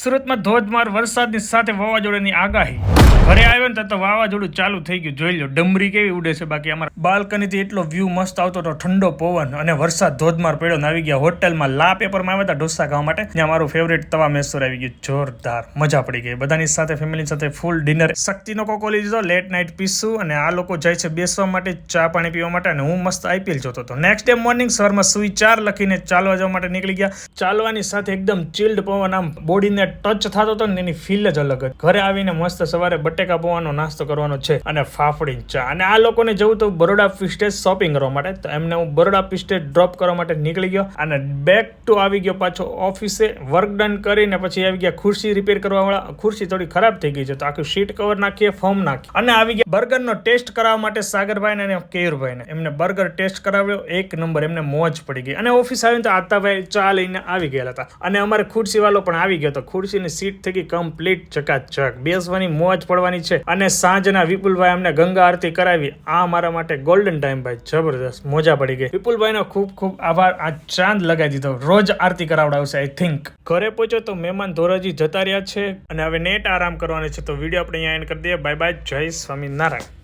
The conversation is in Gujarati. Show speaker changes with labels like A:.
A: સુરતમાં ધોધમાર વરસાદની સાથે વાવાઝોડાની આગાહી. ઘરે આવ્યો ને તો વાવાઝોડું ચાલુ થઈ ગયું. જોઈ લો ડમરી કેવી ઉડે છે. બાકી અમારા બાલ્કનીથી એટલો વ્યૂ મસ્ત આવતો હતો, ઠંડો પવન અને વરસાદ ધોધમાર પડ્યો ને આવી ગયા હોટલમાં લા પેપરમાં આવ્યા હતા ઢોસા ખાવા માટે. ત્યાં મારું ફેવરેટ તવા મેસૂર આવી ગયું. જોરદાર મજા પડી ગઈ. બધાની સાથે ફેમિલી સાથે ફૂલ ડિનર. શક્તિનો કોકો લીધો, લેટ નાઇટ પીશું અને આ લોકો જાય છે બેસવા માટે, ચા પાણી પીવા માટે અને હું મસ્ત આઈપીએલ જોતો હતો. નેક્સ્ટ ડે મોર્નિંગ સવારમાં સુઈ 4 લખીને ચાલવા જવા માટે નીકળી ગયા. ચાલવાની સાથે એકદમ ચિલ્ડ પવન આમ બોડીને ટચ થતો હતો ને એની ફીલ જ અલગ હતી. ઘરે આવીને મસ્ત સવારે બટેકા પૌવાનો નાસ્તો કરવાનો છે અને ફાફડી ચા. અને આ લોકોને જવું તો બરોડા ફિસ્ટેજ શોપિંગ કરવા માટે, તો એમને હું બરોડા ફિસ્ટેજ ડ્રોપ કરવા માટે નીકળી ગયો અને બેક ટુ આવી ગયો પાછો ઓફિસે. વર્ક ડન કરીને પછી આવી ગયા ખુરશી રિપેર કરવા વાળા. ખુરશી થોડી ખરાબ થઈ ગઈ છે તો આખું સીટ કવર નાખીએ, ફોર્મ નાખી અને આવી ગયા બર્ગરનો ટેસ્ટ કરાવવા માટે સાગરભાઈ અને કેયુરભાઈને. એમને બર્ગર ટેસ્ટ કરાવ્યો, એક નંબર. એમને મોજ પડી ગઈ. અને ઓફિસ આવીને તો આતાભાઈ ચા લઈને આવી ગયેલા હતા અને અમારે ખુરશી વાળો પણ આવી ગયો હતો. ખુરશીની સીટ થઈ ગઈ કમ્પ્લીટ ચકાચક. બેસવાની મોજ પડવાની છે. અને સાંજના વિપુલભાઈ અમને ગંગા આરતી કરાવી. આ મારા માટે ગોલ્ડન ટાઈમ ભાઈ, જબરદસ્ત મજા પડી ગઈ. વિપુલભાઈનો ખૂબ ખૂબ આભાર. આ ચાંદ લગાવી દીધો. રોજ આરતી કરાવડાવશે આઈ થિંક. ઘરે પહોંચ્યો તો મહેમાન ધોરાજી જતા રહ્યા છે અને હવે નેટ આરામ કરવાની છે. તો વિડીયો આપણે અહીંયા એન્ડ કરી દઈએ. બાય બાય, જય સ્વામિનારાયણ.